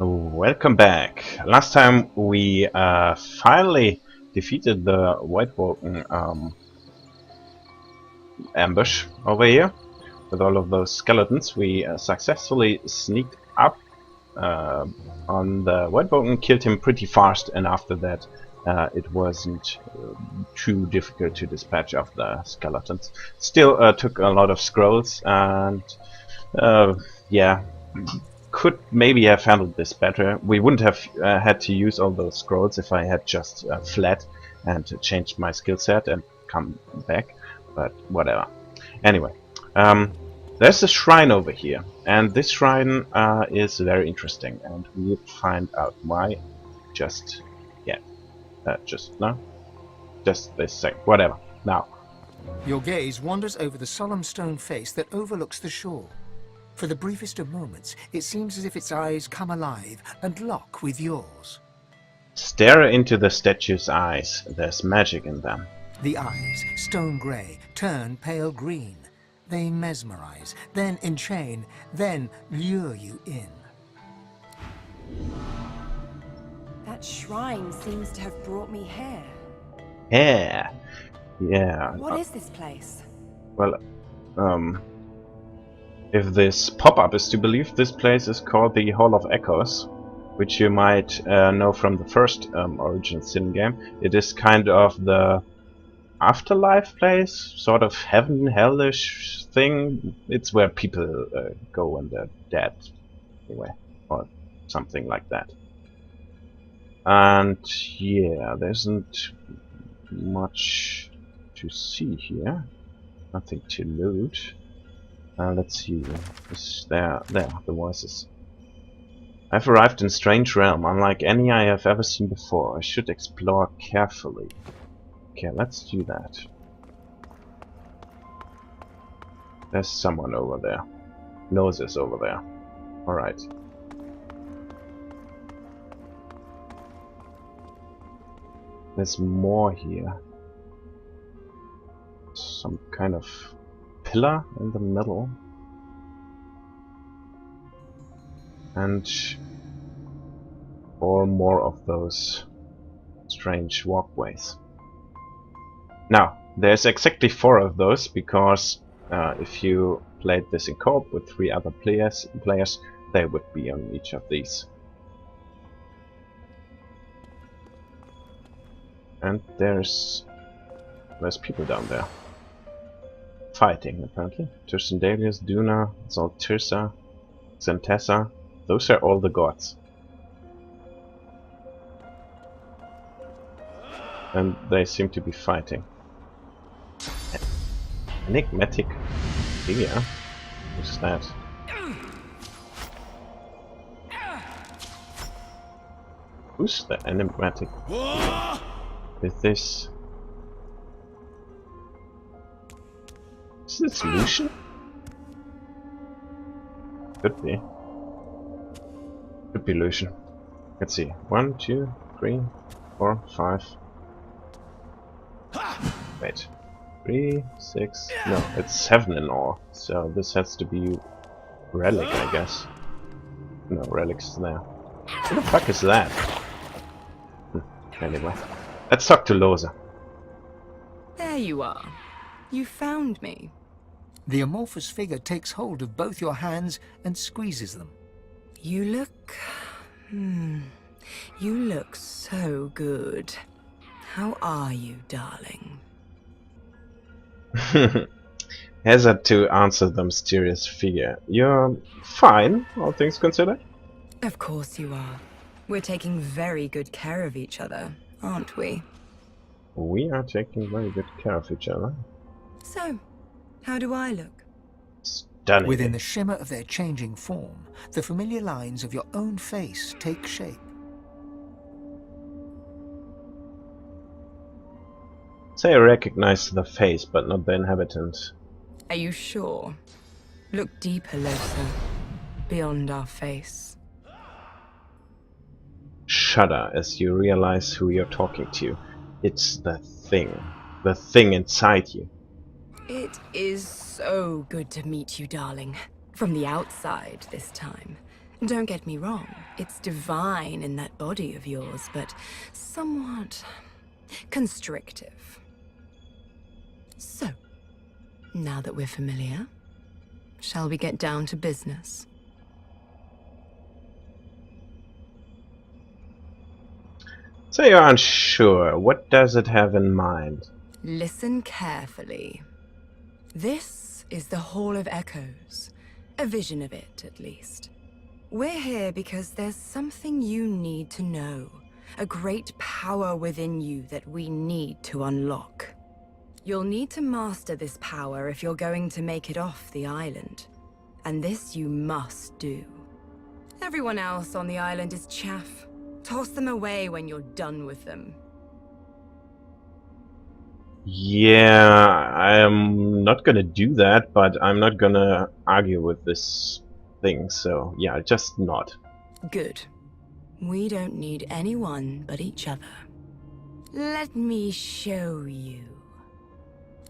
Welcome back. Last time we finally defeated the White Vulcan ambush over here with all of those skeletons. We successfully sneaked up on the White Vulcan, killed him pretty fast, and after that it wasn't too difficult to dispatch of the skeletons. Still took a lot of scrolls, and yeah, could maybe have handled this better. We wouldn't have had to use all those scrolls if I had just fled and changed my skill set and come back, but whatever. Anyway, there's a shrine over here, and this shrine is very interesting, and we'll find out why just yet. Just this thing, whatever. Now, your gaze wanders over the solemn stone face that overlooks the shore. For the briefest of moments, it seems as if its eyes come alive and lock with yours. Stare into the statue's eyes. There's magic in them. The eyes, stone grey, turn pale green. They mesmerize, then enchain, then lure you in. That shrine seems to have brought me here. Yeah. What is this place? Well, if this pop-up is to believe, this place is called the Hall of Echoes, which you might know from the first Origin Sin game. It is kind of the afterlife place, sort of heaven, hellish thing. It's where people go when they're dead, anyway, or something like that. And yeah, there isn't much to see here. Nothing to loot. Let's see. There, the voices. I've arrived in strange realm, unlike any I have ever seen before. I should explore carefully. Okay, let's do that. There's someone over there. Lohse is over there. Alright. There's more here. Some kind of pillar in the middle, and or more of those strange walkways. Now, there's exactly 4 of those, because if you played this in co-op with 3 other players, they would be on each of these. And there's people down there. Fighting, apparently. Tursendalius, Duna, Zaltirsa, Xantessa. Those are all the gods. And they seem to be fighting. Enigmatic figure? What's that? Who's the enigmatic? Is this... Is this Lucian? Could be. Could be Lucian. Let's see. 1, 2, 3, 4, 5. Wait. 3, 6. No, it's 7 in all. So this has to be Relic, I guess. No, Relic's there. What the fuck is that? Anyway. Let's talk to Lohse. There you are. You found me. The amorphous figure takes hold of both your hands and squeezes them. You look... You look so good. How are you, darling? Hazard to answer the mysterious figure. You're fine, all things considered? Of course you are. We're taking very good care of each other, aren't we? We are taking very good care of each other. So, how do I look? Stunning. Within the shimmer of their changing form, the familiar lines of your own face take shape. Say I recognize the face, but not the inhabitants. Are you sure? Look deeper, Lohse. Beyond our face. Shudder as you realize who you're talking to. It's the thing inside you. It is so good to meet you, darling. From the outside this time. Don't get me wrong. It's divine in that body of yours, but somewhat constrictive. So, now that we're familiar, shall we get down to business? So you're unsure. What does it have in mind? Listen carefully. This is the Hall of Echoes. A vision of it, at least. We're here because there's something you need to know. A great power within you that we need to unlock. You'll need to master this power if you're going to make it off the island. And this you must do. Everyone else on the island is chaff. Toss them away when you're done with them. Yeah, I am not gonna do that, but I'm not gonna argue with this thing, so yeah, just nod. Good. We don't need anyone but each other. Let me show you.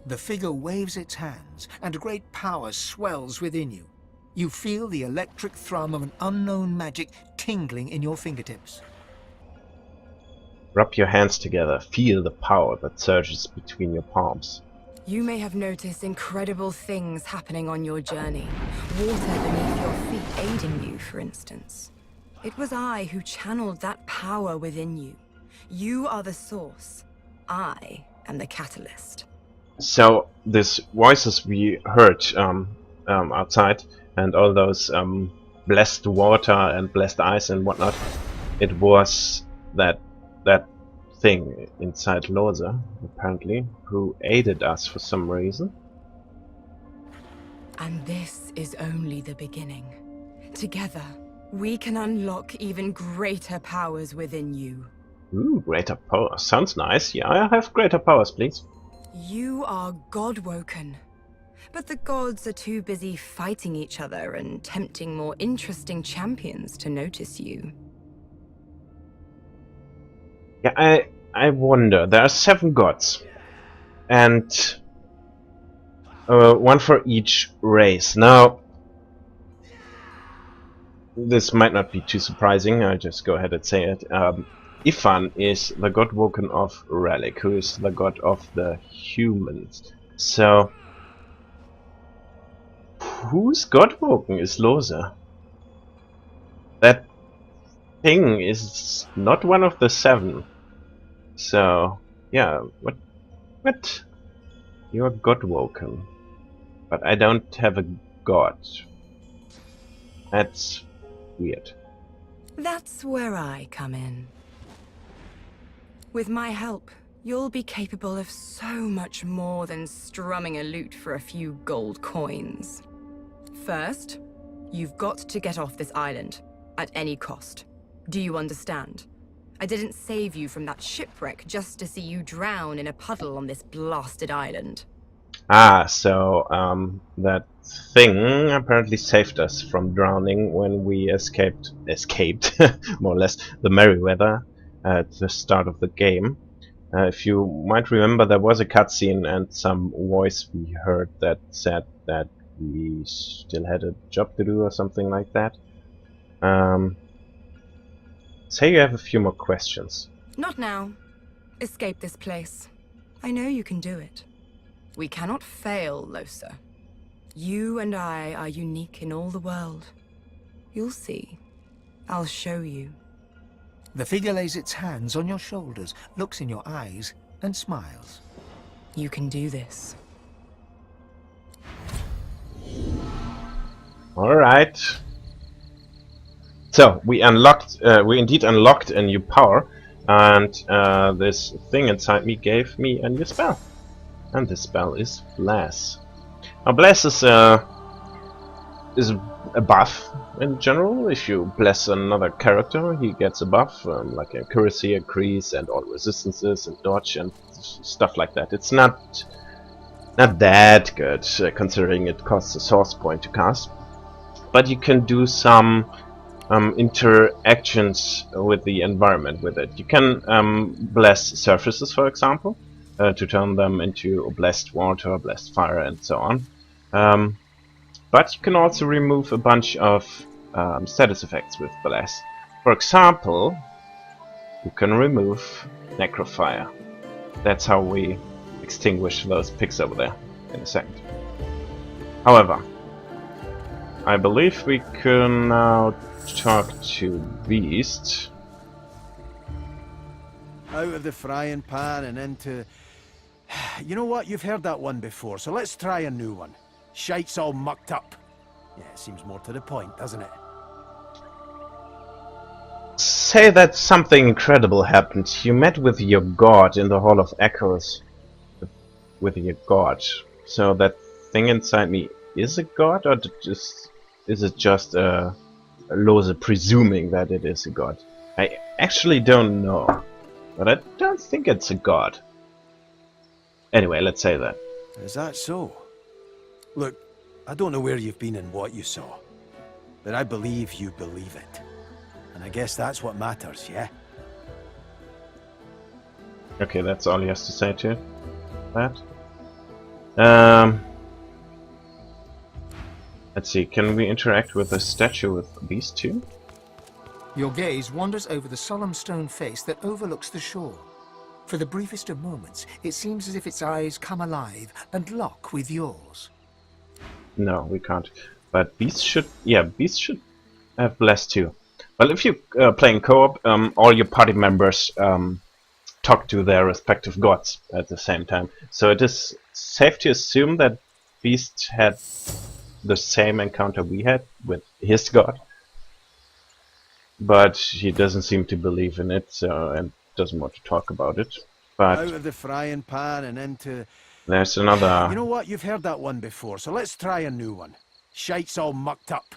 The figure waves its hands, and a great power swells within you. You feel the electric thrum of an unknown magic tingling in your fingertips. Rub your hands together, feel the power that surges between your palms. You may have noticed incredible things happening on your journey. Water beneath your feet aiding you, for instance. It was I who channeled that power within you. You are the source. I am the catalyst. So, these voices we heard outside, and all those blessed water and blessed ice and whatnot, it was that thing inside Lohse, apparently, who aided us for some reason. And this is only the beginning. Together, we can unlock even greater powers within you. Ooh, greater power. Sounds nice. Yeah, I have greater powers, please. You are God-woken. But the gods are too busy fighting each other and tempting more interesting champions to notice you. Yeah, I wonder. There are 7 gods. And one for each race. Now, this might not be too surprising. I'll just go ahead and say it. Ifan is the god woken of Relic, who is the god of the humans. So, who's god woken is Lohse. That thing is not one of the 7. So, yeah, what? You're god woken. But I don't have a god. That's weird. That's where I come in. With my help, you'll be capable of so much more than strumming a lute for a few gold coins. First, you've got to get off this island, at any cost. Do you understand? I didn't save you from that shipwreck just to see you drown in a puddle on this blasted island. Ah, so that thing apparently saved us from drowning when we escaped, more or less, the Merryweather at the start of the game. If you might remember, there was a cutscene and some voice we heard that said that we still had a job to do or something like that. Say you have a few more questions. Not now. Escape this place. I know you can do it. We cannot fail, Lohse. You and I are unique in all the world. You'll see. I'll show you. The figure lays its hands on your shoulders, looks in your eyes, and smiles. You can do this. Alright. So, we indeed unlocked a new power, and this thing inside me gave me a new spell. And this spell is Bless. Now, Bless is a buff in general. If you bless another character, he gets a buff, like accuracy increase and all resistances and dodge and stuff like that. It's not that good, considering it costs a source point to cast. But you can do some interactions with the environment with it. You can bless surfaces, for example, to turn them into blessed water, blessed fire, and so on. But you can also remove a bunch of status effects with Bless. For example, you can remove necrofire. That's how we extinguish those pigs over there in a second. However, I believe we can now talk to Beast. Out of the frying pan and into... You know what? You've heard that one before, so let's try a new one. Shite's all mucked up. Yeah, it seems more to the point, doesn't it? Say that something incredible happened. You met with your god in the Hall of Echoes. With your god. So that thing inside me is a god, or is it just Lohse presuming that it is a god? I actually don't know. But I don't think it's a god. Anyway, let's say that. Is that so? Look, I don't know where you've been and what you saw. But I believe you believe it. And I guess that's what matters, yeah? Okay, that's all he has to say to that. Let's see, can we interact with the statue with these two? Your gaze wanders over the solemn stone face that overlooks the shore. For the briefest of moments, it seems as if its eyes come alive and lock with yours. No, we can't. But beasts should, yeah, beasts should have blessed too. Well, if you playing co-op, all your party members talk to their respective gods at the same time. So it is safe to assume that Beast had the same encounter we had with his god. But he doesn't seem to believe in it, and doesn't want to talk about it. But out of the frying pan and into... There's another... You know what? You've heard that one before, so let's try a new one. Shite's all mucked up.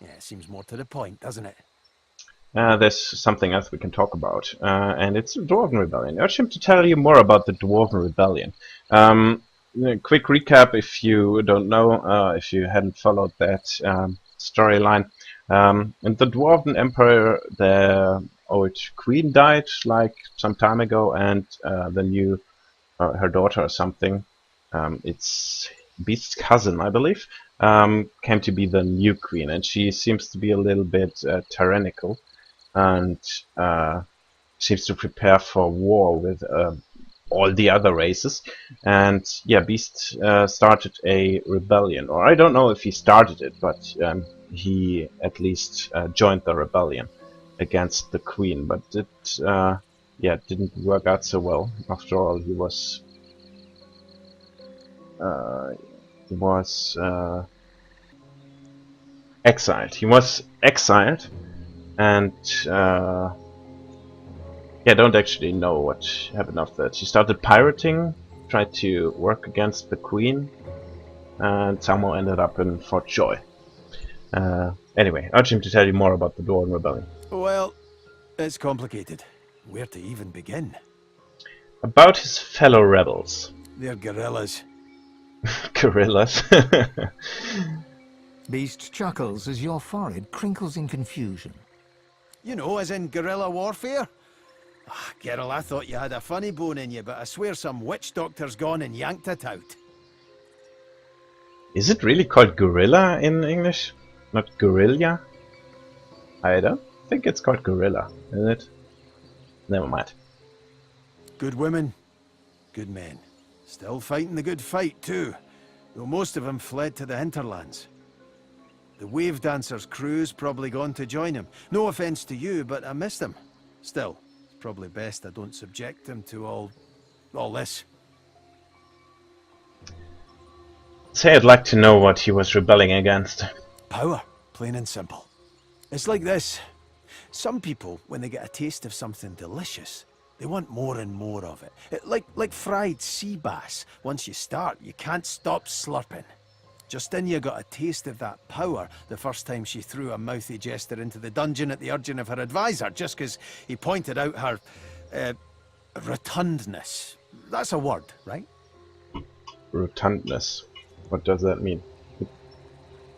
Yeah, it seems more to the point, doesn't it? There's something else we can talk about, and it's the Dwarven Rebellion. I urge him to tell you more about the Dwarven Rebellion. Quick recap if you don't know, if you hadn't followed that storyline. In the Dwarven Empire, the old queen died like some time ago, and the new, her daughter or something, it's Beast's cousin, I believe, came to be the new queen, and she seems to be a little bit tyrannical, and seems to prepare for war with all the other races. And yeah, Beast started a rebellion, or I don't know if he started it, but he at least joined the rebellion against the queen. But it yeah, didn't work out so well. After all, he was exiled. He was exiled, and yeah, don't actually know what happened after that. He started pirating, tried to work against the queen, and somehow ended up in Fort Joy. Anyway, I urge him to tell you more about the Dwarven Rebellion. Well, it's complicated. Where to even begin? About his fellow rebels. They're guerrillas. Gorillas. Beast chuckles as your forehead crinkles in confusion. You know, as in guerrilla warfare? Ah, Geralt, I thought you had a funny bone in you, but I swear some witch doctor's gone and yanked it out. Is it really called gorilla in English? Not gorilla? I don't think it's called gorilla, is it? Never mind. Good women, good men. Still fighting the good fight, too. Though most of them fled to the hinterlands. The Wave Dancer's crew's probably gone to join him. No offense to you, but I missed him. Still, it's probably best I don't subject him to all this. Say I'd like to know what he was rebelling against. Power, plain and simple. It's like this. Some people, when they get a taste of something delicious, they want more and more of it. Like fried sea bass. Once you start, you can't stop slurping. Justinia got a taste of that power the first time she threw a mouthy jester into the dungeon at the urging of her advisor, just because he pointed out her rotundness. That's a word, right? Rotundness. What does that mean?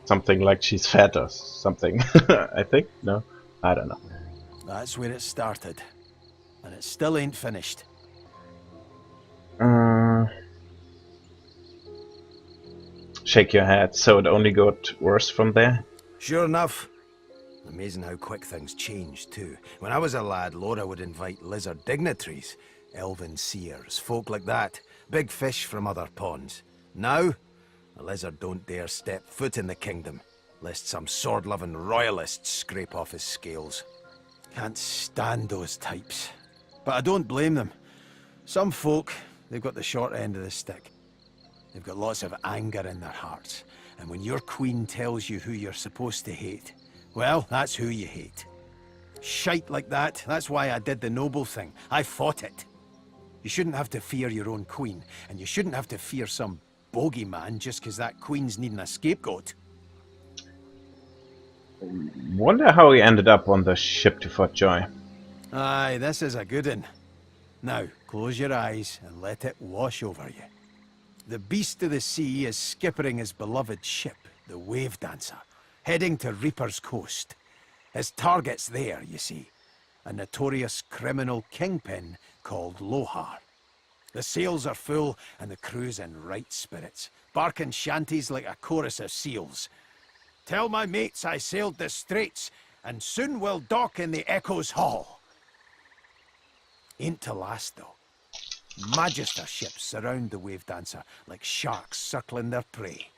Something like she's fat or something. I think? No? I don't know. That's where it started. And it still ain't finished. Shake your head. So it only got worse from there? Sure enough. Amazing how quick things change, too. When I was a lad, Laura would invite lizard dignitaries, elven seers, folk like that. Big fish from other ponds. Now, a lizard don't dare step foot in the kingdom, lest some sword-loving royalist scrape off his scales. Can't stand those types. But I don't blame them. Some folk, they've got the short end of the stick. They've got lots of anger in their hearts. And when your queen tells you who you're supposed to hate, well, that's who you hate. Shite like that, that's why I did the noble thing. I fought it. You shouldn't have to fear your own queen, and you shouldn't have to fear some bogeyman just because that queen's needing a scapegoat. Wonder how he ended up on the ship to Fort Joy. Aye, this is a good one. Now, close your eyes and let it wash over you. The beast of the sea is skippering his beloved ship, the Wave Dancer, heading to Reaper's Coast. His target's there, you see. A notorious criminal kingpin called Lohse. The sails are full and the crew's in right spirits, barking shanties like a chorus of seals. Tell my mates I sailed the straits and soon will dock in the Echo's Hall. Ain't to last, though. Magister ships surround the Wave Dancer like sharks circling their prey.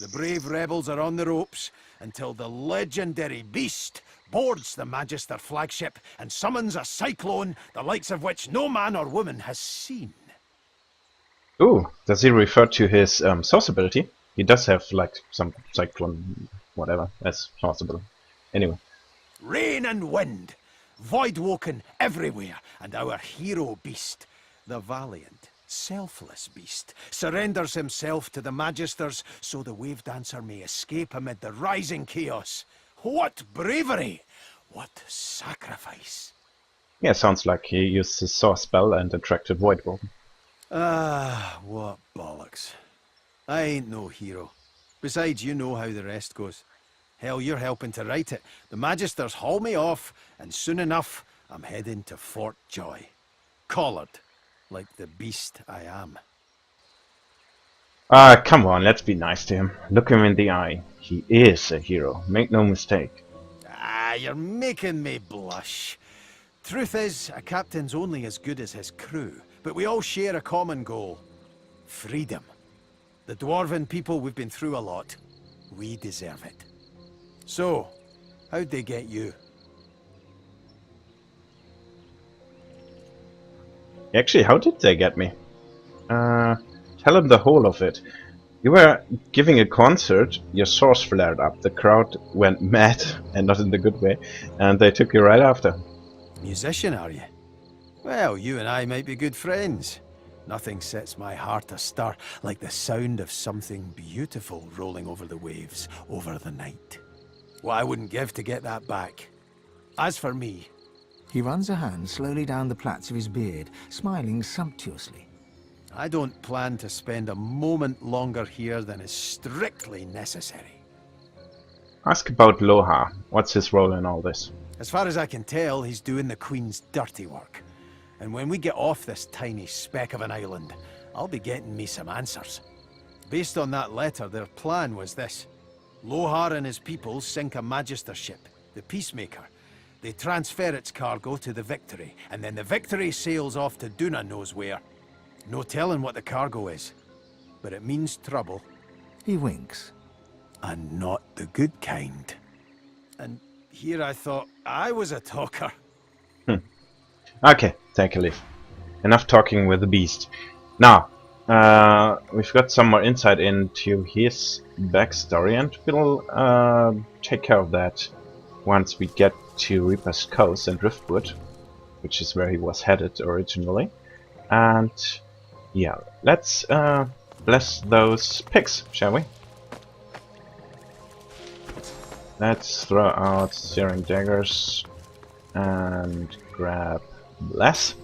The brave rebels are on the ropes until the legendary beast boards the Magister flagship and summons a cyclone, the likes of which no man or woman has seen. Ooh, does he refer to his source ability? He does have, like, some cyclone, whatever, as possible. Anyway. Rain and wind, void-woken everywhere, and our hero beast, the valiant, selfless beast, surrenders himself to the Magisters so the Wave Dancer may escape amid the rising chaos. What bravery! What sacrifice! Yeah, sounds like he used his source spell and attracted Void Wolf. Ah, what bollocks. I ain't no hero. Besides, you know how the rest goes. Hell, you're helping to write it. The Magisters haul me off, and soon enough, I'm heading to Fort Joy. Collared, like the beast I am. Ah, come on, let's be nice to him. Look him in the eye. He is a hero, make no mistake. Ah, you're making me blush. Truth is, a captain's only as good as his crew, but we all share a common goal. Freedom. The dwarven people, we've been through a lot. We deserve it. So, how'd they get you? Actually, how did they get me? Tell him the whole of it. You were giving a concert, your source flared up, the crowd went mad, and not in the good way, and they took you right after. Musician, are you? Well, you and I might be good friends. Nothing sets my heart astir like the sound of something beautiful rolling over the waves, over the night. What I wouldn't give to get that back. As for me... He runs a hand slowly down the plaits of his beard, smiling sumptuously. I don't plan to spend a moment longer here than is strictly necessary. Ask about Lohse. What's his role in all this? As far as I can tell, he's doing the Queen's dirty work. And when we get off this tiny speck of an island, I'll be getting me some answers. Based on that letter, their plan was this. Lohse and his people sink a Magister ship, the Peacemaker. They transfer its cargo to the Victory, and then the Victory sails off to Duna knows where. No telling what the cargo is, but it means trouble. He winks. And not the good kind. And here I thought I was a talker. Okay, take a leave. Enough talking with the beast. Now, we've got some more insight into his backstory, and we'll take care of that once we get to Reaper's Coast and Driftwood, which is where he was headed originally. And yeah, let's bless those pigs, shall we? Let's throw out Searing Daggers and grab Bless.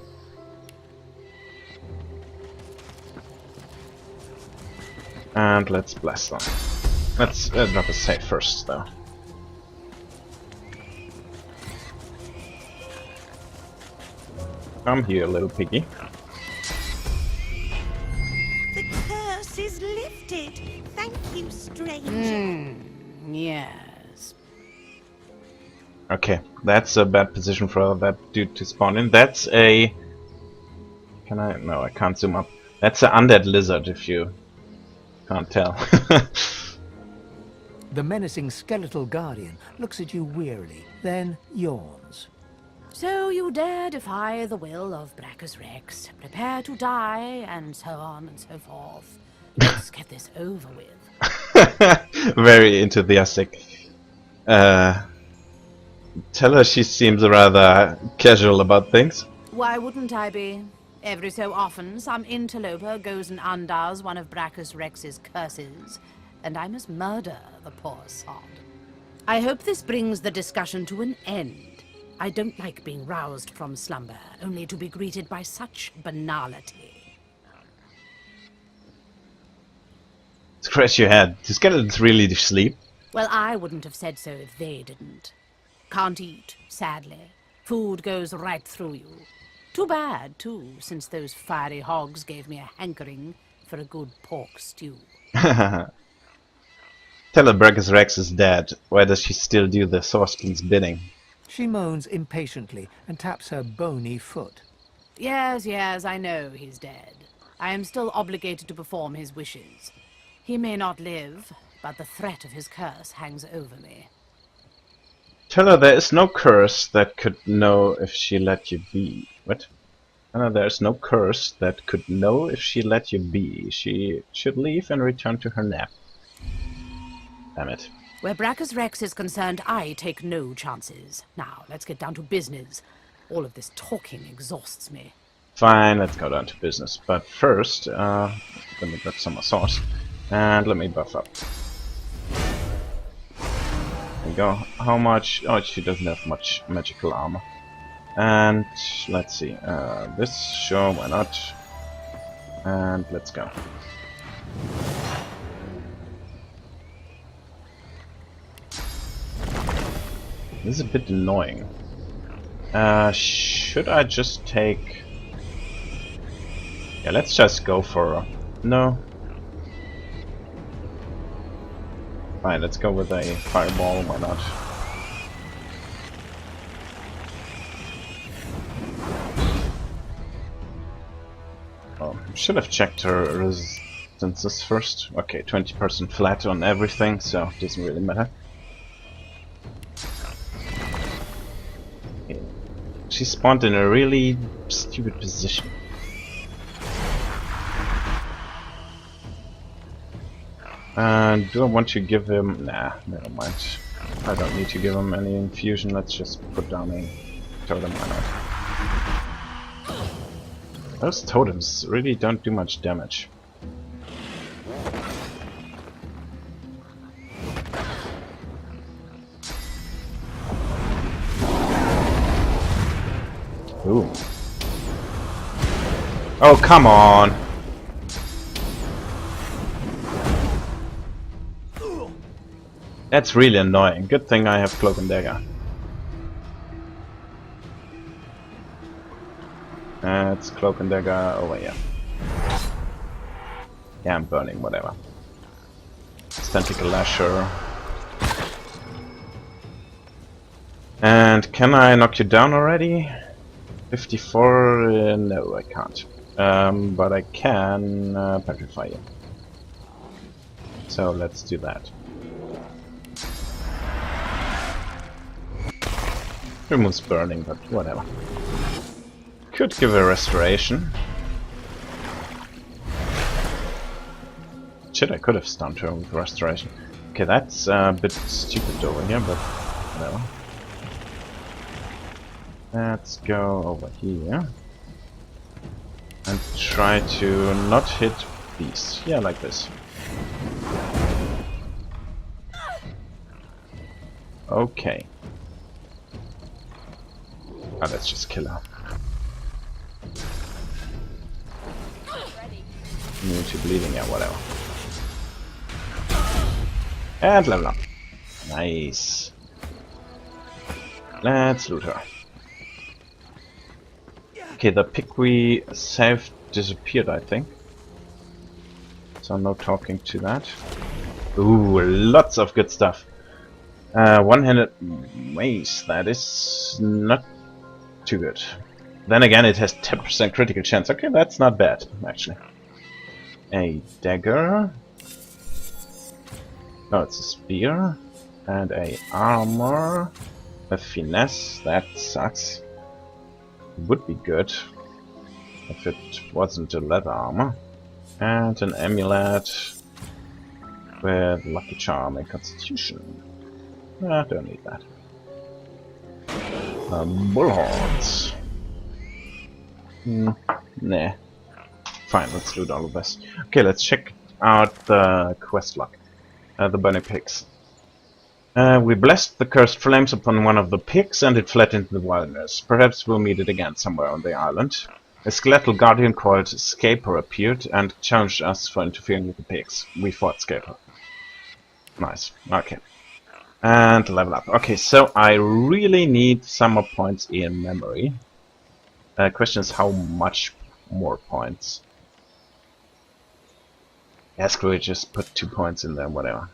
And let's bless them. Let's drop a save first, though. Come here, little piggy. The curse is lifted. Thank you, stranger. Yes. That's a bad position for that dude to spawn in. That's a... Can I? No, I can't zoom up. That's an undead lizard, if you can't tell. The menacing skeletal guardian looks at you wearily, then yawns. So you dare defy the will of Brachus Rex, prepare to die, and so on and so forth. Let's get this over with. Very enthusiastic. Tell her she seems rather casual about things. Why wouldn't I be? Every so often, some interloper goes and undoes one of Brachus Rex's curses, and I must murder the poor sod. I hope this brings the discussion to an end. I don't like being roused from slumber, only to be greeted by such banality. Scratch your head. Do skeletons really sleep? Well, I wouldn't have said so if they didn't. Can't eat, sadly. Food goes right through you. Too bad, too, since those fiery hogs gave me a hankering for a good pork stew. Tell her Brachus Rex is dead. Why does she still do the Sorsking's bidding? She moans impatiently and taps her bony foot. Yes, yes, I know he's dead. I am still obligated to perform his wishes. He may not live, but the threat of his curse hangs over me. Tell her there is no curse that could know if she let you be. What? Tell her there is no curse that could know if she let you be. She should leave and return to her nap. Damn it. Where Brachus Rex is concerned, I take no chances. Now, let's get down to business. All of this talking exhausts me. Fine, let's go down to business. But first, let me grab some more sauce. And let me buff up. There we go. How much? Oh, she doesn't have much magical armor. And let's see. This, sure, why not? And let's go. This is a bit annoying. Should I just take... Yeah, let's just go for... No. Fine, let's go with a fireball, why not? Oh, should have checked her resistances first. Okay, 20% flat on everything, so it doesn't really matter. She spawned in a really stupid position. And do I want to give him... Nah, never mind. I don't need to give him any infusion. Let's just put down a totem. Why not? Those totems really don't do much damage. Ooh. Oh, come on! That's really annoying. Good thing I have Cloak and Dagger. It's Cloak and Dagger over here. Yeah, I'm burning, whatever. Tentacle Lasher. And can I knock you down already? 54? No, I can't. But I can petrify you. So let's do that. Removes burning, but whatever. Could give a restoration. Shit, I could have stunned her with restoration. Okay, that's a bit stupid over here, but whatever. Let's go over here and try to not hit these. Yeah, like this. Okay. Ah, let's just kill her. Immune to bleeding, yeah, whatever. And level up. Nice. Let's loot her. Okay, the pick we saved disappeared, I think. So no talking to that. Ooh, lots of good stuff. One-handed mace, that is not too good. Then again, it has 10% critical chance. Okay, that's not bad, actually. A dagger. No, it's a spear. And a armor. A finesse, that sucks. Would be good if it wasn't a leather armor. And an amulet with lucky charm and constitution. I don't need that. Bullhorns. Nah. Fine, let's loot all of this. Okay, let's check out the quest log. The bunny pigs. We blessed the cursed flames upon one of the pigs and it fled into the wilderness. Perhaps we'll meet it again somewhere on the island. A skeletal guardian called Scaper appeared and challenged us for interfering with the pigs. We fought Scaper. Nice. Okay. And level up. Okay, so I really need some more points in memory. Question is how much more points? Yeah, screw it, just put 2 points in there, whatever.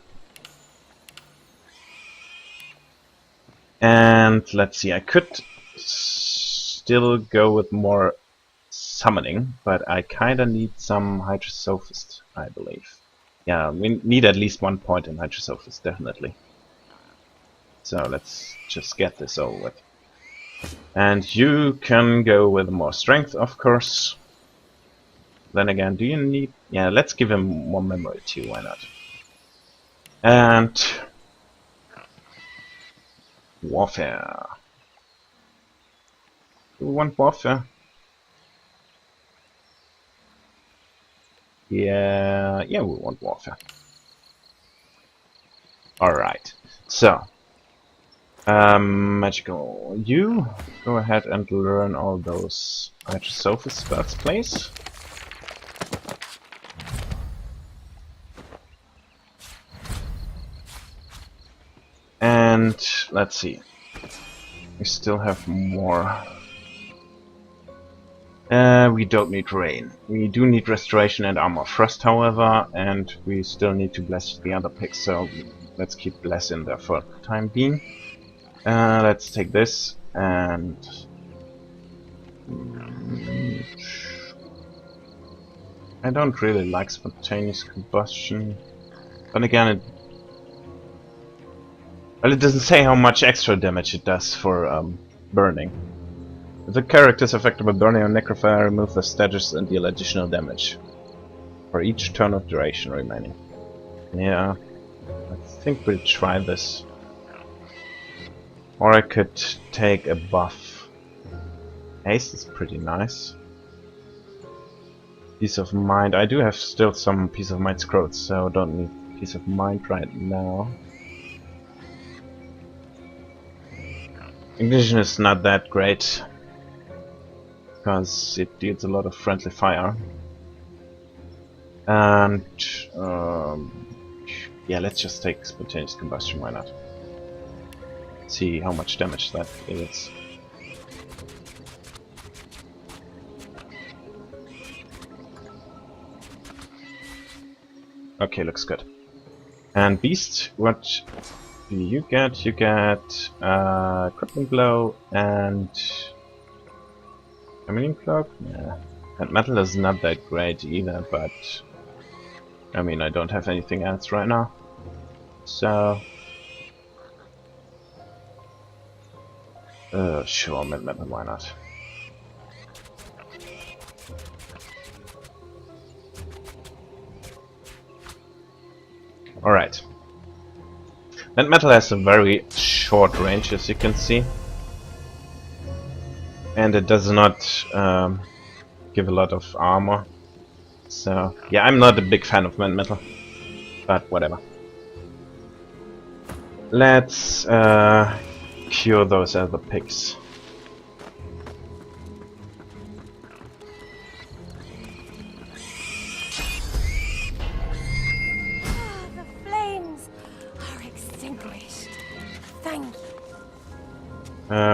And let's see, I could still go with more summoning, but I kinda need some Hydrosophist, I believe. Yeah, we need at least 1 point in Hydrosophist, definitely. So let's just get this over with. And you can go with more strength, of course. Then again, do you need... Yeah, let's give him more memory too, why not? And... warfare. Do we want warfare? Yeah, we want warfare. Alright, so... magical. You go ahead and learn all those Hydrosophist spells, please. And let's see. We still have more. We don't need rain. We do need restoration and armor thrust, however, and we still need to bless the other pigs, so let's keep bless in there for the time being. Let's take this and I don't really like spontaneous combustion, but again, it doesn't say how much extra damage it does for burning. If the character is affected by burning or necrophilia, remove the status and deal additional damage for each turn of duration remaining. Yeah, I think we'll try this. Or I could take a buff. Haste is pretty nice. Peace of mind. I do have still some Peace of Mind scrolls, so don't need Peace of Mind right now. Ignition is not that great, because it deals a lot of friendly fire. And yeah, let's just take spontaneous combustion, why not? See how much damage that is. Okay, looks good. And Beast, what do you get? You get Crippling Blow and Feminine Cloak? Yeah. And Metal is not that great either, but I mean, I don't have anything else right now. So sure, Metal, why not? Alright. That metal has a very short range, as you can see. And it does not give a lot of armor. So, yeah, I'm not a big fan of metal. But whatever. Let's cure those other pigs.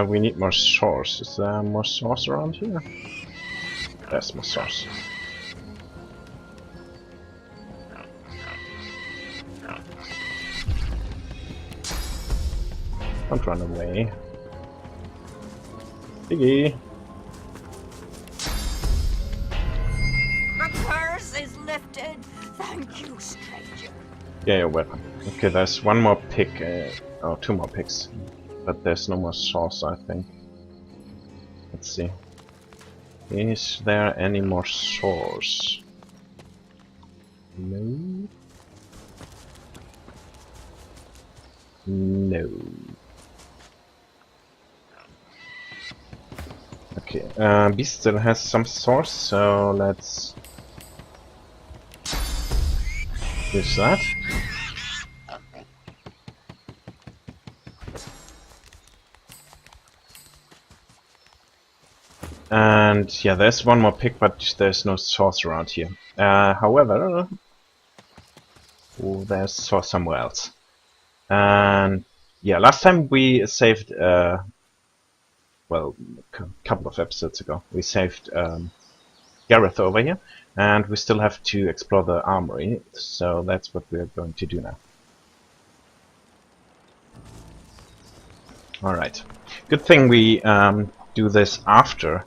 We need more source. Is there more source around here? There's more source. Don't run away. Piggy! The curse is lifted. Thank you, stranger. Yeah, you're welcome. Okay, there's one more pig. Oh, two more pigs. But there's no more sauce, I think. Let's see. Is there any more sauce? No. No. Okay, Beast still has some sauce, so let's use that. And yeah, there's one more pig, but there's no sauce around here. However, there's sauce somewhere else. And yeah, last time we saved, well, a couple of episodes ago, we saved Gareth over here, and we still have to explore the armory, so that's what we're going to do now. Alright, good thing we do this after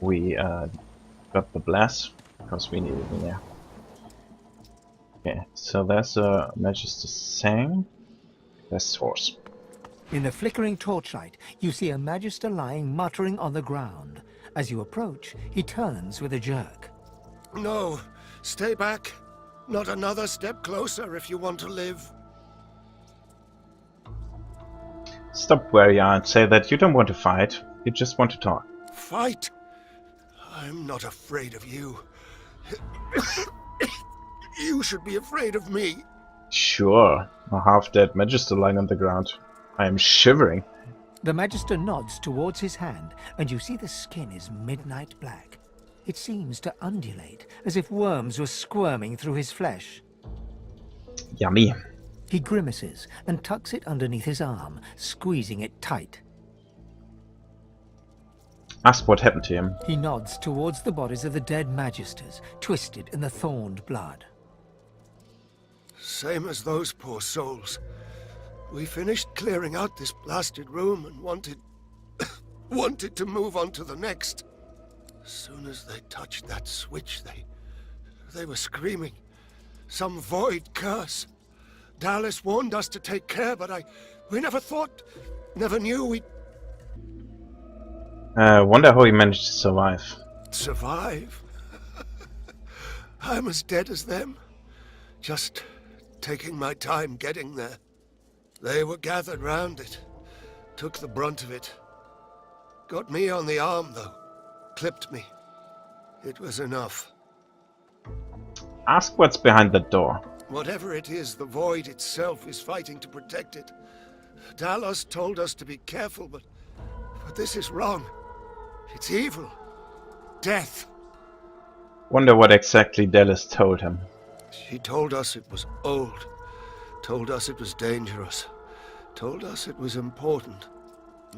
we got the blast, because we need it in there. Okay, so there's a Magister Sang. There's source. In the flickering torchlight, you see a Magister lying muttering on the ground. As you approach, he turns with a jerk. No, stay back. Not another step closer if you want to live. Stop where you are and say that you don't want to fight, you just want to talk. Fight? I'm not afraid of you. You should be afraid of me. Sure, a half-dead Magister lying on the ground. I am shivering. The Magister nods towards his hand, and you see the skin is midnight black. It seems to undulate, as if worms were squirming through his flesh. Yummy. He grimaces and tucks it underneath his arm, squeezing it tight. Ask what happened to him. He nods towards the bodies of the dead Magisters, twisted in the thorned blood. Same as those poor souls. We finished clearing out this blasted room and wanted to move on to the next. As soon as they touched that switch, they were screaming. Some void curse. Dallas warned us to take care, but we never knew we'd... Wonder how he managed to survive. Survive? I'm as dead as them. Just taking my time getting there. They were gathered round it. Took the brunt of it. Got me on the arm, though. Clipped me. It was enough. Ask what's behind the door. Whatever it is, the void itself is fighting to protect it. Dallas told us to be careful, but this is wrong. It's evil. Death. Wonder what exactly Dallas told him. She told us it was old. Told us it was dangerous. Told us it was important.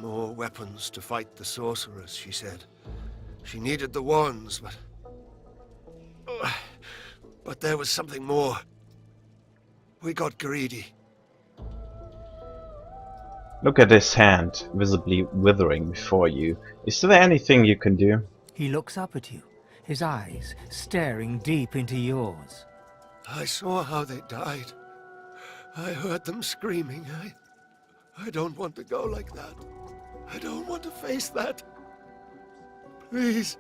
More weapons to fight the sorcerers, she said. She needed the wands, but there was something more. We got greedy. Look at his hand, visibly withering before you. Is there anything you can do? He looks up at you, his eyes staring deep into yours. I saw how they died. I heard them screaming. I don't want to go like that. I don't want to face that. Please.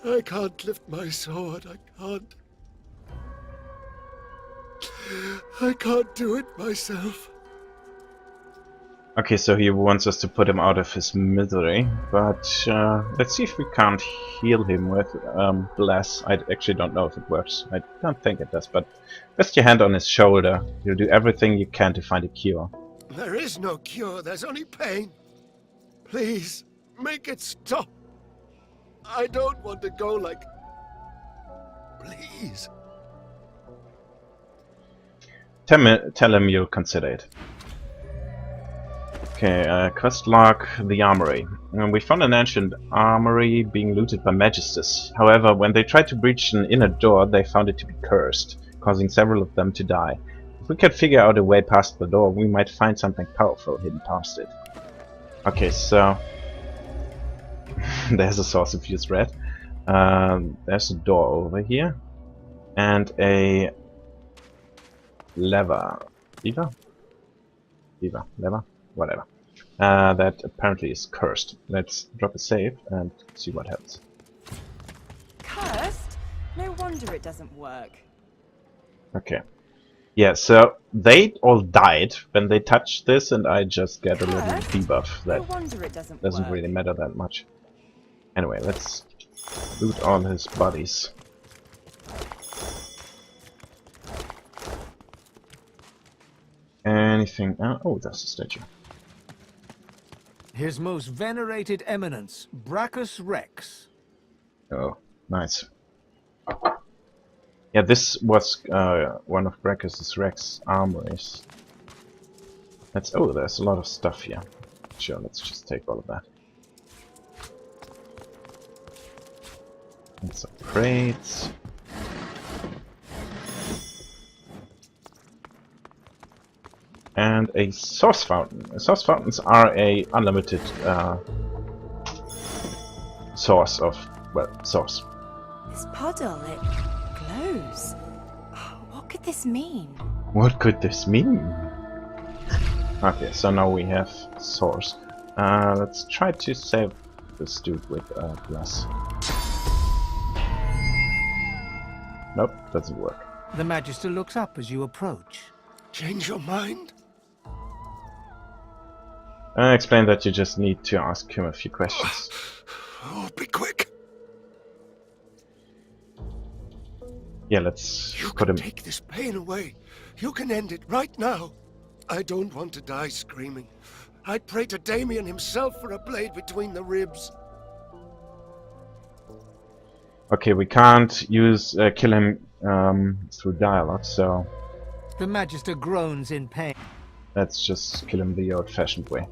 I can't lift my sword. I can't do it myself. Okay, so he wants us to put him out of his misery, but let's see if we can't heal him with Bless. I actually don't know if it works. I don't think it does, but rest your hand on his shoulder. You'll do everything you can to find a cure. There is no cure, there's only pain. Please, make it stop. I don't want to go like... Please. Tell him you'll consider it. Okay, quest log, the armory. We found an ancient armory being looted by Magisters. However, when they tried to breach an inner door, they found it to be cursed, causing several of them to die. If we could figure out a way past the door, we might find something powerful hidden past it. Okay, so there's a source of use red. There's a door over here. And a lever. Lever? Lever? Whatever. That apparently is cursed. Let's drop a save and see what happens. Cursed? No wonder it doesn't work. Okay. Yeah, so they all died when they touched this, and I just get a little debuff. No That wonder it doesn't doesn't really matter that much. Anyway, let's loot all his bodies. Anything? Oh, that's a statue. His most venerated eminence, Brachus Rex. Oh, nice. Yeah, this was one of Brachus Rex armories. That's there's a lot of stuff here. Sure, let's just take all of that. And some crates. And a source fountain. Source fountains are a unlimited source of, well, source. This puddle, it glows. Oh, what could this mean? What could this mean? Okay, so now we have source. Let's try to save this dude with plus. Nope, doesn't work. The Magister looks up as you approach. Change your mind? Explain that you just need to ask him a few questions. Oh, be quick. Yeah, let's You put can him... take this pain away. You can end it right now. I don't want to die screaming. I'd pray to Damien himself for a blade between the ribs. Okay, we can't use kill him through dialogue, so The Magister groans in pain. let's just kill him the old-fashioned way.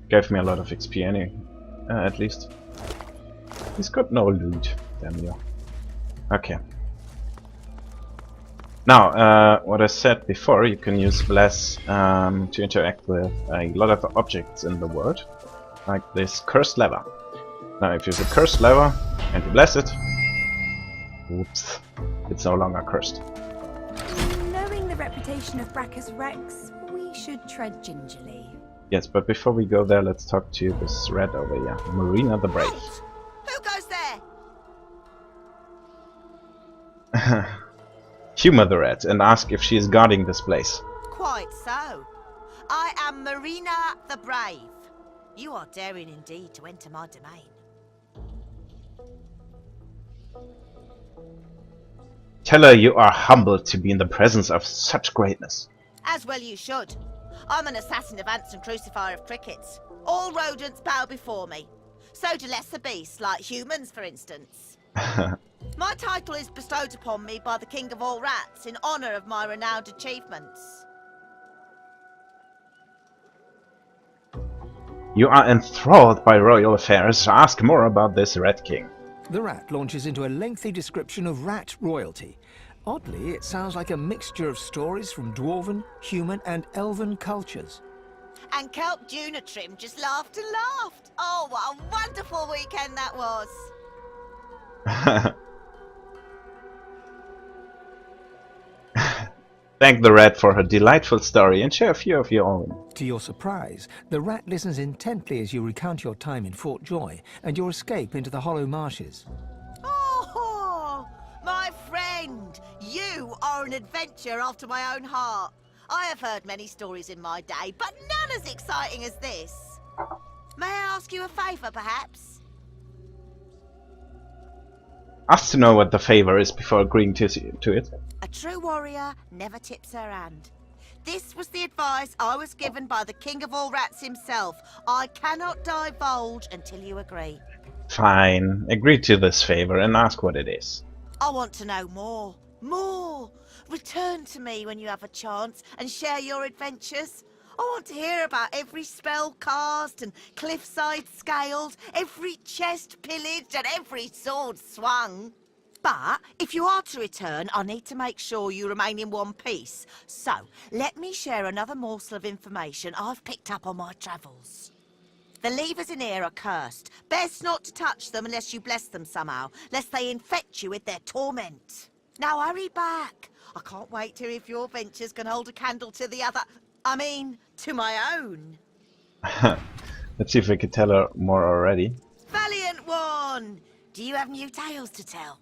Gave me a lot of XP anyway, at least. He's got no loot, damn you. Okay. Now, what I said before, you can use Bless to interact with a lot of objects in the world, like this cursed lever. Now, if you use a cursed lever and you bless it, whoops, it's no longer cursed. Knowing the reputation of Brachus Rex, we should tread gingerly. Yes, but before we go there, let's talk to this red over here, Marina the Brave. Who goes there? Humor the red and ask if she is guarding this place. Quite so. I am Marina the Brave. You are daring indeed to enter my domain. Tell her you are humbled to be in the presence of such greatness. As well you should. I'm an assassin of ants and crucifier of crickets. All rodents bow before me. So do lesser beasts, like humans, for instance. My title is bestowed upon me by the King of all Rats in honour of my renowned achievements. You are enthralled by royal affairs. Ask more about this Red King. The rat launches into a lengthy description of rat royalty. Oddly, it sounds like a mixture of stories from dwarven, human and elven cultures. And Kelp Junitrim just laughed and laughed. Oh, what a wonderful weekend that was. Thank the rat for her delightful story and share a few of your own. To your surprise, the rat listens intently as you recount your time in Fort Joy and your escape into the Hollow Marshes. Oh, my friend, you are an adventure after my own heart. I have heard many stories in my day, but none as exciting as this. May I ask you a favour, perhaps? Ask to know what the favor is before agreeing to it. A true warrior never tips her hand. This was the advice I was given by the King of all Rats himself. I cannot divulge until you agree. Fine. Agree to this favor and ask what it is. I want to know more. More. return to me when you have a chance and share your adventures. I want to hear about every spell cast and cliffside scaled, every chest pillaged and every sword swung. But if you are to return, I need to make sure you remain in one piece. So, let me share another morsel of information I've picked up on my travels. The levers in here are cursed. Best not to touch them unless you bless them somehow, lest they infect you with their torment. Now hurry back. I can't wait to hear if your ventures can hold a candle to the other... to my own. Let's see if we can tell her more already. Valiant one! Do you have new tales to tell?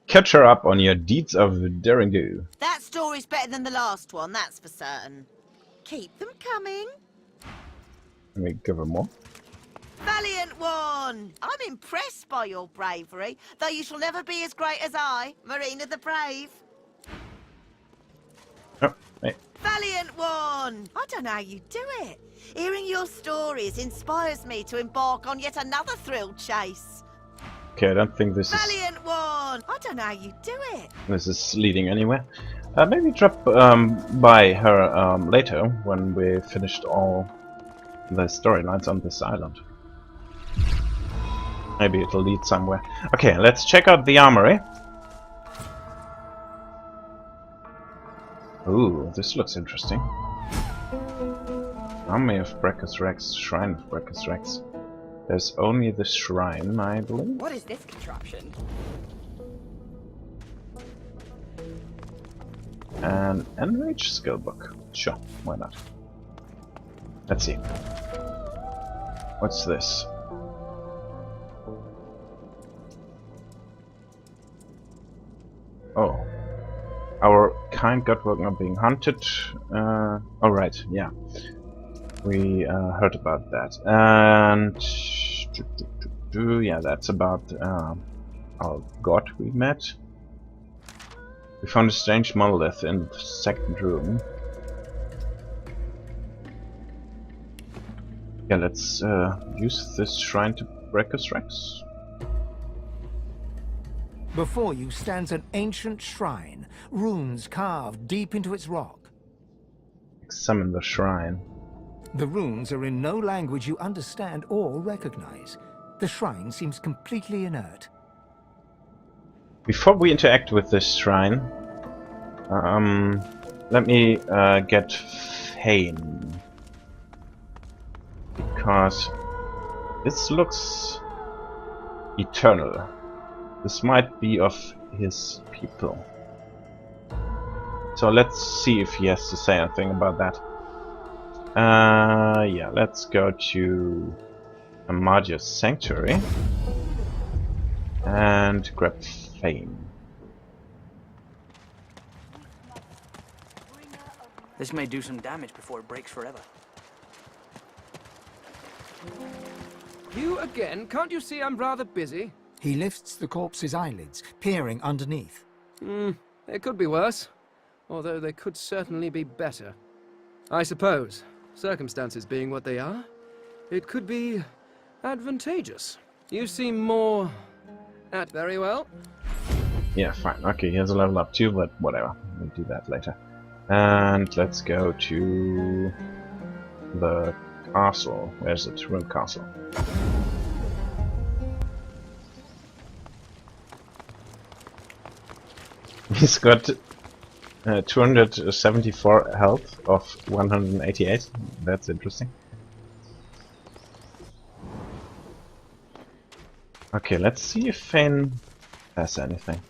Catch her up on your deeds of daring do. That story's better than the last one, that's for certain. Keep them coming. Let me give her more. Valiant one! I'm impressed by your bravery, though you shall never be as great as I, Marina the Brave. Oh, hey. Valiant one! I don't know how you do it. Hearing your stories inspires me to embark on yet another thrill chase. Okay, I don't think this Valiant one! I don't know how you do it. is leading anywhere. Maybe drop by her later when we finished all the storylines on this island. Maybe it'll lead somewhere. Okay, let's check out the armory. Ooh, this looks interesting. Army of Brachus Rex, Shrine of Brachus Rex. There's only the shrine, I believe. What is this contraption? An Enrage skill book. Sure, why not? Let's see. What's this? Oh. Our kind godwork are being hunted. Oh right, yeah. We heard about that. And yeah, that's about our god we met. We found a strange monolith in the second room. Yeah, let's use this shrine to Brachus Rex. Before you stands an ancient shrine, runes carved deep into its rock. Examine the shrine. The runes are in no language you understand or recognize. The shrine seems completely inert. Before we interact with this shrine, let me get Fane. Because this looks eternal. This might be of his people. So let's see if he has to say anything about that. Yeah, let's go to Amadia's Sanctuary and grab Fame. This may do some damage before it breaks forever. You again? Can't you see I'm rather busy? He lifts the corpse's eyelids, peering underneath. It could be worse. Although they could certainly be better. I suppose, circumstances being what they are, it could be advantageous. You seem more... at very well. Yeah, fine. Okay, here's a level up too, but whatever. We'll do that later. And let's go to the castle. Where's it? Ruined Castle. He's got 274 health of 188. That's interesting. Okay, let's see if Fane has anything.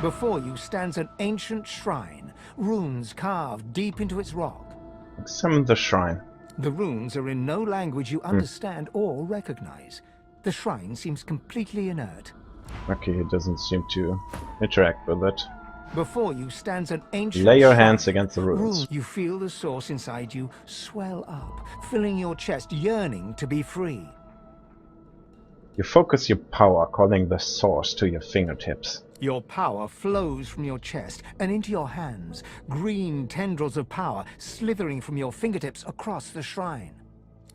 Before you stands an ancient shrine, runes carved deep into its rock. Examine the shrine. The runes are in no language you understand or recognize. The shrine seems completely inert. Okay, it doesn't seem to interact with it. Before you stands an ancient Lay your shrine. hands against the runes. You feel the source inside you swell up, filling your chest, yearning to be free. You focus your power, calling the source to your fingertips. Your power flows from your chest and into your hands, green tendrils of power slithering from your fingertips across the shrine.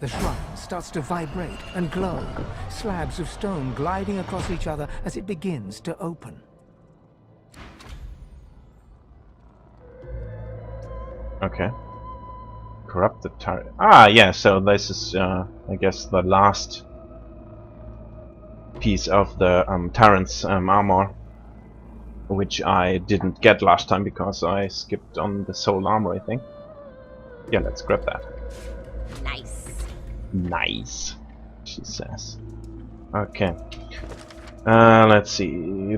The shrine starts to vibrate and glow, slabs of stone gliding across each other as it begins to open. Okay. Corrupted turret. Ah, yeah, so this is, I guess, the last piece of the Tyrant's armor, which I didn't get last time because I skipped on the soul armor, I think. Yeah, let's grab that. Nice. Nice, she says. Okay. Let's see.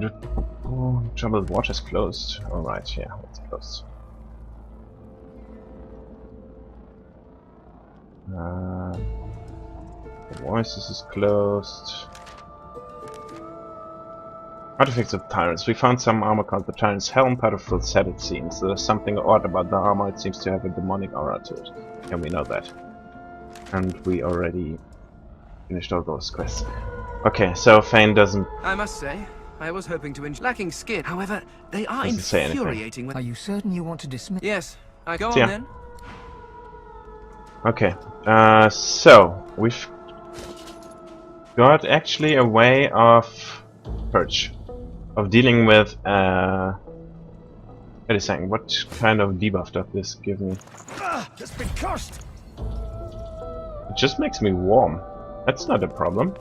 Oh, troubled water's closed. Alright, yeah, it's closed. The voices is closed. Artifacts of Tyrants. We found some armor called the Tyrant's Helm, part of full set it seems. There's something odd about the armor, it seems to have a demonic aura to it. And we know that. And we already finished all those quests. Okay, so Fane doesn't... I must say, I was hoping to lacking skin. However, they are Doesn't say anything. infuriating when... Are you certain you want to dismiss? Yes, I go on Yeah. then. Okay, so we've got actually a way of purge, of dealing with. Wait a second, what kind of debuff does this give me? It's been cursed! It just makes me warm. That's not a problem.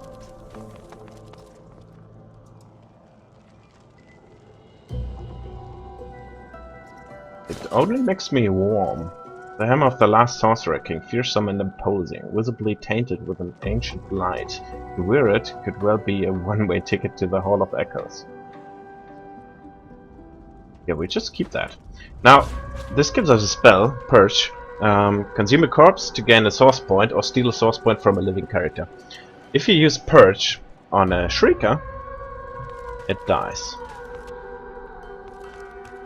It only makes me warm. The hammer of the last sorcerer king, fearsome and imposing, visibly tainted with an ancient light. To wear it could well be a one-way ticket to the Hall of Echoes. Yeah, we just keep that. Now, this gives us a spell, Purge. Consume a corpse to gain a source point or steal a source point from a living character. If you use Purge on a Shrieker, it dies.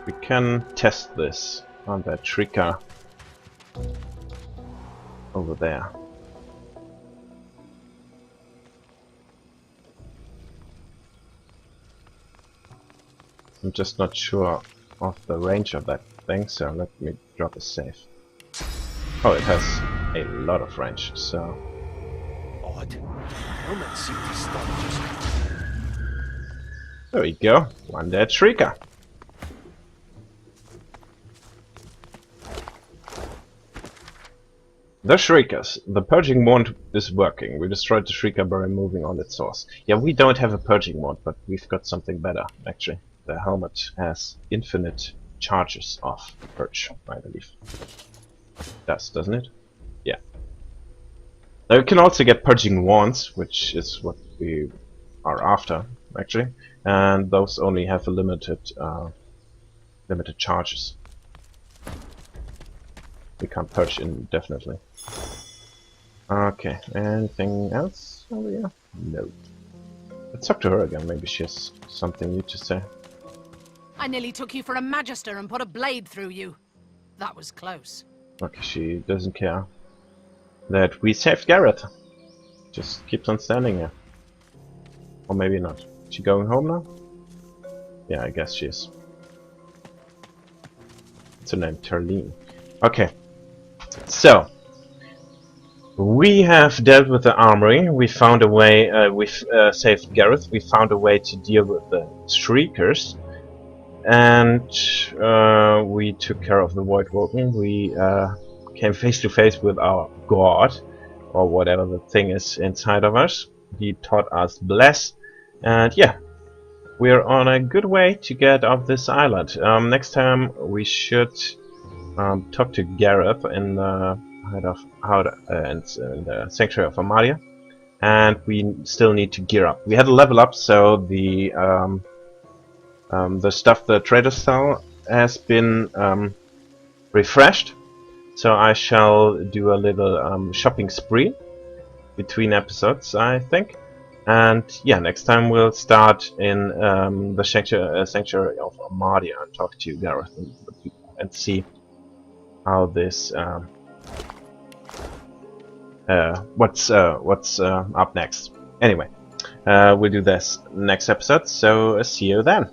We can test this on that Shrieker over there. I'm just not sure of the range of that thing, so let me drop a save. Oh, it has a lot of range, so... Odd. Helmets seem to stop just... There we go, one dead Shrieker. The Shriekers. The purging wand is working. We destroyed the Shrieker by removing all its source. Yeah, we don't have a purging wand, but we've got something better, actually. The helmet has infinite charges of purge, I believe. Doesn't it? Yeah. Now you can also get purging wands, which is what we are after, actually. And those only have a limited charges. We can't purge indefinitely. Okay, anything else over here? No. Let's talk to her again, maybe she has something new to say. I nearly took you for a magister and put a blade through you. That was close. Okay, she doesn't care that we saved Gareth. Just keeps on standing here. Or maybe not. Is she going home now? Yeah, I guess she is. What's her name? Terline. Okay. So, we have dealt with the armory, we found a way, we've saved Gareth, we found a way to deal with the Shriekers, and we took care of the Void Woken. We came face to face with our god, or whatever the thing is inside of us. He taught us Bless, and yeah, we're on a good way to get off this island. Next time we should talk to Gareth in the in the Sanctuary of Amadia, and we still need to gear up. We had a level up, so the stuff the traders sell has been refreshed. So I shall do a little shopping spree between episodes, I think. And yeah, next time we'll start in the Sanctuary of Amadia and talk to Gareth and see how this what's up next. Anyway, we'll do this next episode, so see you then.